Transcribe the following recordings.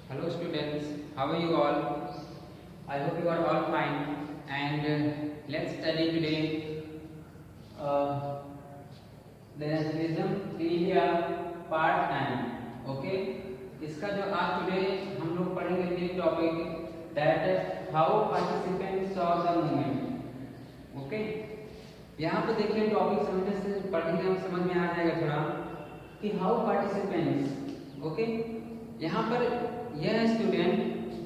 Hello students, how are you all? I hope you are all fine and let's study today uh, the nationalism India part 9. Okay, इसका जो आज today हम लोग पढ़ेंगे new topic that how participants saw the movement. Okay, यहाँ पे देखिए topic समझने से पढ़ेंगे हम समझ में आ जाएगा थोड़ा कि हाउ पार्टिसिपेंट्स। ओके, यहाँ पर यह स्टूडेंट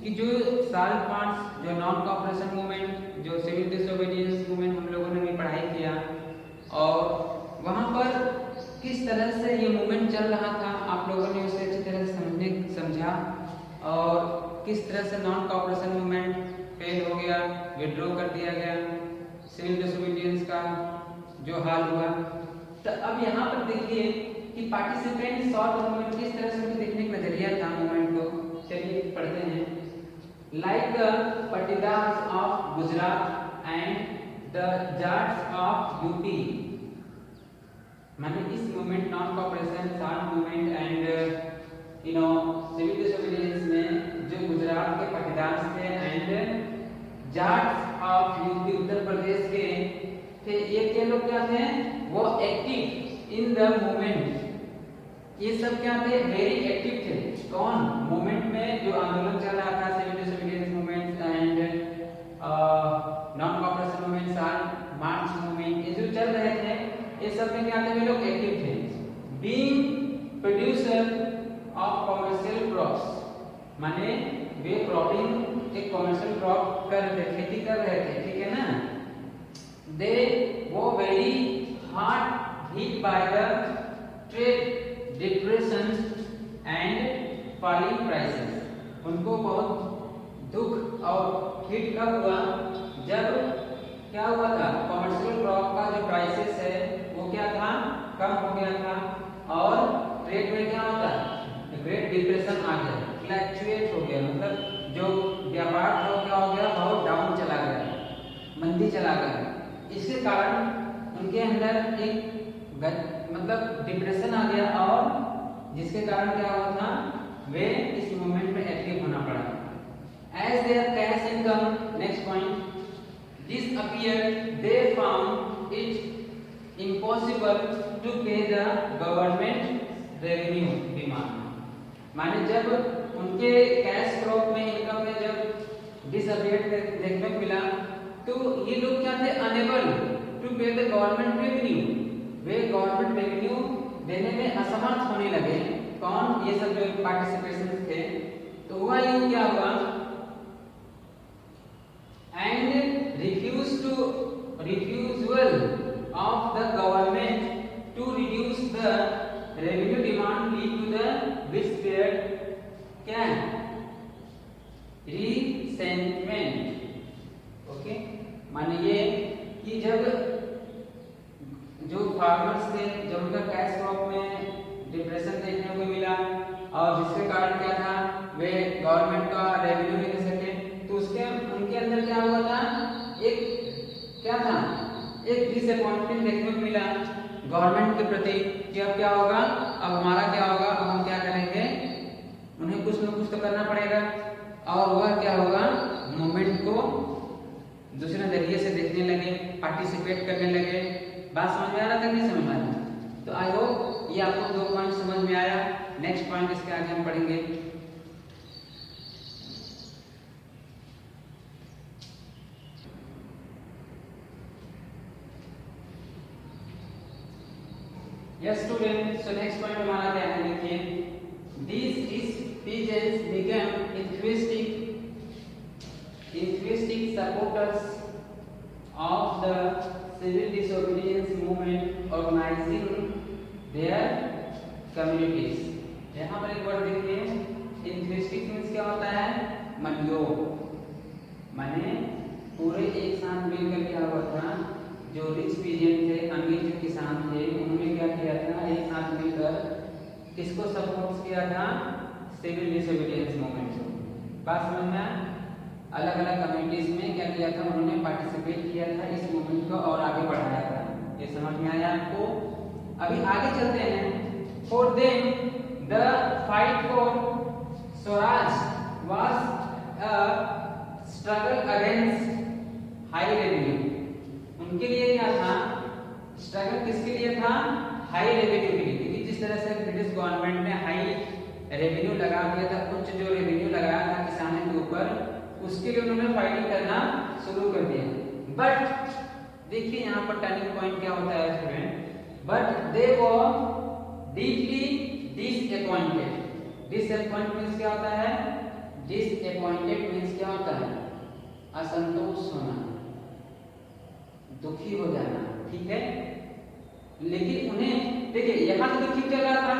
कि जो साल 5 जो नॉन कॉपरेशन मूवमेंट जो सिविल डिसोबीडियंस मूवमेंट हम लोगों ने भी पढ़ाई किया और वहाँ पर किस तरह से ये मूवमेंट चल रहा था आप लोगों ने उसे अच्छी तरह से समझा और किस तरह से नॉन कॉपरेशन मूवमेंट फेल हो गया, विड्रॉ कर दिया गया, सिविल डिसोबीडियंस का जो हाल हुआ। तो अब यहाँ पर देखिए कि पार्टिसिपेंट सॉ द मूवमेंट किस तरह से उनके देखने का नजरिया था मूवमेंट को। चलिए पढ़ते हैं। Like the Patidars of Gujarat and the Jats of UP, माने इस movement non cooperation salt movement and civil disobedience में जो गुजरात के पटीदार्स थे and Jats of UP Uttar Pradesh के थे, ये लोग क्या थे वो एक्टिव इन द मूवमेंट। ये सब क्या थे वेरी एक्टिव थे। कौन मूवमेंट में जो आंदोलन चल रहा था civil disobedience movement and non cooperation movement salt march movement ये जो चल रहे थे ये सब में क्या थे वे लोग एक्टिव थे। Being producer of commercial crops, माने वे क्रॉपिंग एक कमर्शियल क्रॉप कर रहे थे, खेती कर रहे थे, ठीक है ना। दे वो very hard hit by the trade depression and falling prices, उनको बहुत दुख और हिट कब हुआ जब क्या हुआ था कमर्शियल क्रॉप का जो प्राइसेस है वो क्या था कम हो गया था और ट्रेड में क्या होता है ग्रेट डिप्रेशन आ गया, फ्लक्चुएट हो गया, मतलब जो व्यापार था क्या हो गया बहुत डाउन चला गया, मंदी चला गया। इसके कारण उनके अंदर एक मतलब डिप्रेशन आ गया और जिसके कारण क्या हुआ था वे इस मूवमेंट में एक्टिव होना पड़ा। As there cash income, next point, disappeared they found it impossible to pay the government revenue demand, माने जब उनके कैश क्रॉप में इनकम में जब डिसअपियर देखने को मिला तो ये लोग क्या थे अनेबल टू पे the government revenue, way government revenue देने में असमर्थ होने लगे। कौन ये सब जो पार्टिसिपेशन थे तो हुआ ये क्या हुआ and refusal of the government to reduce the revenue demand lead to the which spread क्या resentment। ओके, माने ये कि जब जो फार्मर्स थे जब उनका कैश क्रॉप में डिप्रेशन देखने को मिला और जिसके कारण क्या था वे गवर्नमेंट का रेवेन्यू नहीं दे सके तो उसके उनके अंदर क्या हुआ था एक क्या था एक डिसअपॉइंटमेंट देखने को मिला गवर्नमेंट के प्रति कि अब क्या होगा, अब हमारा क्या होगा, अब हम क्या करेंगे, उन्हें कुछ न कुछ तो करना पड़ेगा। और वह क्या होगा मूवमेंट को दूसरे नजरिए से देखने लगे, पार्टिसिपेट करने लगे। बात समझ में आ रहा था नहीं समझ में आ रहा? तो आई होप ये आपको 2 पॉइंट समझ में आया। नेक्स्ट पॉइंट इसके आगे हम पढ़ेंगे। Yes student, so next point हमारा क्या है देखिए, these peasants became enthusiastic supporters of the civil disobedience movement, organizing their communities। यहाँ पर एक वर्ड देखिए enthusiastic मीन्स क्या होता है मनयोग, माने पूरे एक साथ मिलकर क्या हुआ था जो रिच पीजेंट थे अमीर जो किसान थे उन्होंने क्या किया था एक साथ मिलकर किसको सपोर्ट किया था सिविल डिसोबीडियंस मूवमेंट को। बात समझना, अलग अलग कम्युनिटीज में क्या किया था उन्होंने पार्टिसिपेट किया था इस मूवमेंट को और आगे बढ़ाया था। ये समझ में आया आपको? अभी आगे चलते हैं। For them the fight for Swaraj was a struggle against high revenue. उनके लिए क्या था? स्ट्रगल किसके लिए था? हाई रेवेन्यू के लिए, क्योंकि जिस तरह से ब्रिटिश गवर्नमेंट ने हाई रेवेन्यू लगा दिया था, उच्च जो रेवेन्यू लगाया था किसानों के ऊपर, उसके लिए उन्होंने फाइटिंग करना शुरू कर दिया। बट देखिए यहाँ पर टर्निंग पॉइंट क्या होता है student, but they were deeply disappointed. Disappoint means क्या होता है? डिसअपॉइंटेड मींस क्या होता है? असंतोष होना, दुखी हो जाना, ठीक है। लेकिन उन्हें देखिए यहाँ से तो ठीक चल रहा था,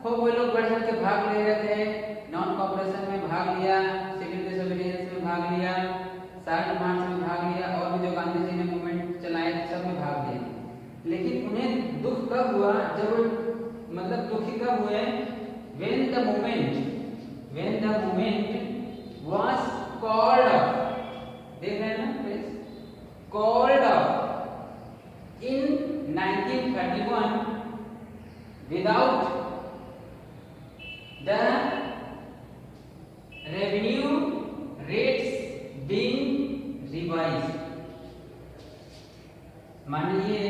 खूब वो लोग बढ़ चढ़ के भाग ले रहे थे, नॉन कॉपरेशन में भाग लिया, सिविल डिसोबीडियंस में भाग लिया, साल्ट मार्च में भाग लिया, और भी जो गांधी जी ने मूवमेंट चलाए सब में भाग लिया। लेकिन उन्हें दुख कब हुआ? जब मतलब दुखी कब हुए? when the movement was called off, देख रहे हैं ना friends, called off in 1931 without the revenue rates being revised। मान लीजिए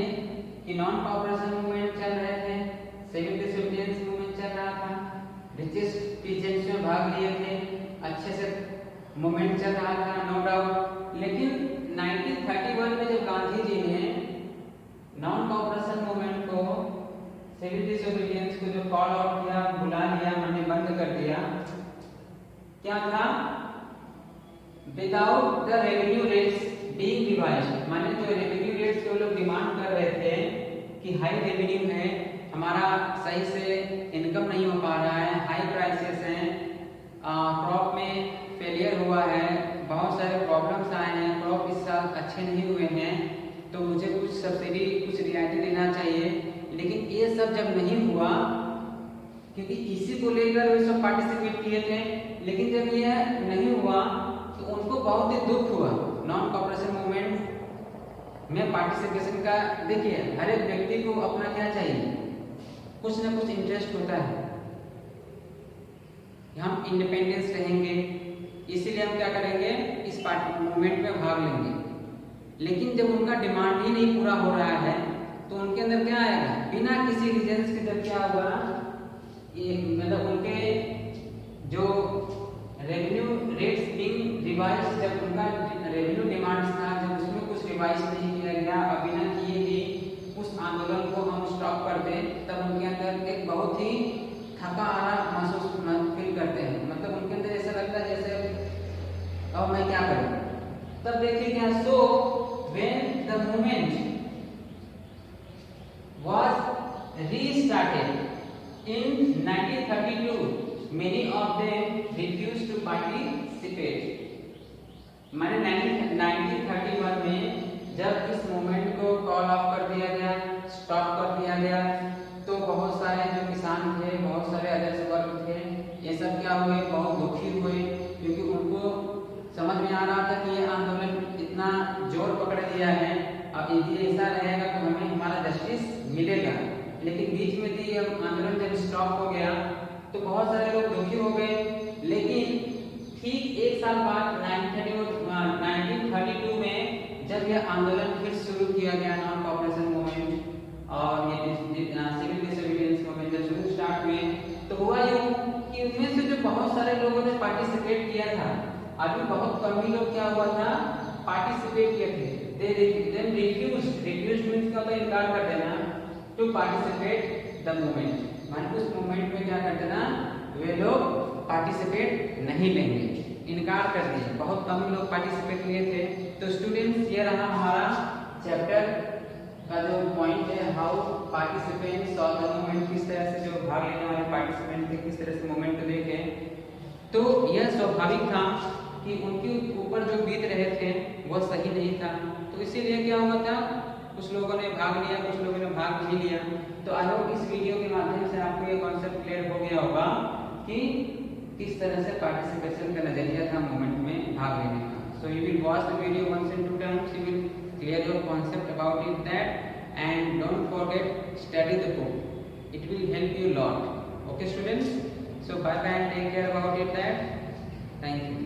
कि नॉन कॉपरेशन मूवमेंट चल रहे थे, सिविल डिसोबीडियंस मूवमेंट चल रहा था, ब्रिटिश पीजेंट्स में भाग लिए थे, अच्छे से मूवमेंट चल रहा था, नो डाउट। लेकिन 1931 में जब गांधी जी ने नॉन कॉपरेशन मूवमेंट को, सिविल डिसोबीडियंस को जो कॉल आउट किया, बुला लिया, मैंने बंद कर दिया, क्या था? Without the revenue rates being revised, माने जो रेवेन्यू रेट्स के लोग डिमांड कर रहे थे कि हाई रेवेन्यू है, हमारा सही से इनकम नहीं हो पा रहा है, हाई प्राइसेस हैं, क्रॉप में फेलियर हुआ है, बहुत सारे प्रॉब्लम्स आए हैं, क्रॉप इस साल अच्छे नहीं हुए हैं, तो मुझे कुछ सब्सिडी, कुछ रियायती देना चाहिए। लेकिन ये सब जब नहीं हुआ, क्योंकि इसी को लेकर वे सब पार्टिसिपेट किए थे, लेकिन जब यह नहीं हुआ तो उनको बहुत ही दुख हुआ। नॉन कॉपरेशन मूवमेंट में पार्टिसिपेशन का, देखिए हर एक व्यक्ति को अपना क्या चाहिए? कुछ ना कुछ इंटरेस्ट होता है, हम इंडिपेंडेंस रहेंगे, इसीलिए हम क्या करेंगे? इस पार्टी मूवमेंट में भाग लेंगे। लेकिन जब उनका डिमांड ही नहीं पूरा हो रहा है तो उनके अंदर क्या आएगा? बिना किसी रीजंस के जब क्या हुआ, ये मतलब उनके जो रेवेन्यू रेट्स बीइंग रिवाइज, जब उनका रेवेन्यू डिमांड्स था, जब उसमें कुछ रिवाइज नहीं किया गया, और बिना किए ही उस आंदोलन को हम स्टॉप कर दें, तब उनके अंदर एक बहुत ही थका हारा महसूस फील करते हैं। मतलब उनके अंदर ऐसा लगता है जैसे अब मैं क्या करूं। तब देखिए क्या, so when the movement was restarted in 1932 many of them refused to participate। माने 1931 में जब इस मूवमेंट को कॉल ऑफ कर दिया गया, स्टॉप कर दिया गया, तो बहुत सारे जो किसान थे, बहुत सारे अदर्स वर्ग थे, ये सब क्या हुए? बहुत दुखी हुए, क्योंकि उनको समझ में आ रहा था कि ये आंदोलन इतना जोर पकड़ लिया है, अब यदि ऐसा रहेगा तो हमें हमारा जस्टिस मिलेगा। लेकिन बीच में भी आंदोलन जब स्टॉप हो गया तो बहुत सारे लोग दुखी हो गए। लेकिन ठीक एक साल बाद 1932 में जब यह आंदोलन फिर शुरू किया गया, नॉन कॉपरेशन मूवमेंट और ये सिविल डिसोबीडियंस मूवमेंट जब शुरू स्टार्ट हुए, तो हुआ यूं कि उनमें से जो बहुत सारे लोगों ने पार्टिसिपेट किया था, अभी बहुत कम ही लोग क्या हुआ था? पार्टिसिपेट किए थे। दे रिफ्यूज्ड मींस क्या होता है? इनकार कर देना, टू पार्टिसिपेट द मूवमेंट, माने उस मूवमेंट में क्या कर देना? वे लोग पार्टिसिपेट नहीं लेंगे, इनकार कर दिए। बहुत कम लोग पार्टिसिपेट लिए थे। तो स्टूडेंट्स, ये रहा हमारा चैप्टर का जो पॉइंट है, how participants of the movement, किस तरह से जो भाग लेने वाले पार्टिसिपेंट थे, किस तरह से मूवमेंट को देखे। तो यह स्वाभाविक था कि उनके ऊपर जो बीत रहे थे वो सही नहीं था, तो इसीलिए क्या हुआ था? कुछ लोगों ने भाग लिया, कुछ लोगों ने भाग नहीं लिया। तो आई होप इस वीडियो के माध्यम से आपको ये कॉन्सेप्ट क्लियर हो गया होगा कि किस तरह से पार्टिसिपेशन का नजरिया था मूवमेंट में भाग लेने का। So you will watch the video once and 2 times, you will clear your concept about it that, and don't forget study the book, it will help you a lot. Okay students, So bye bye and take care about it that. Thank you.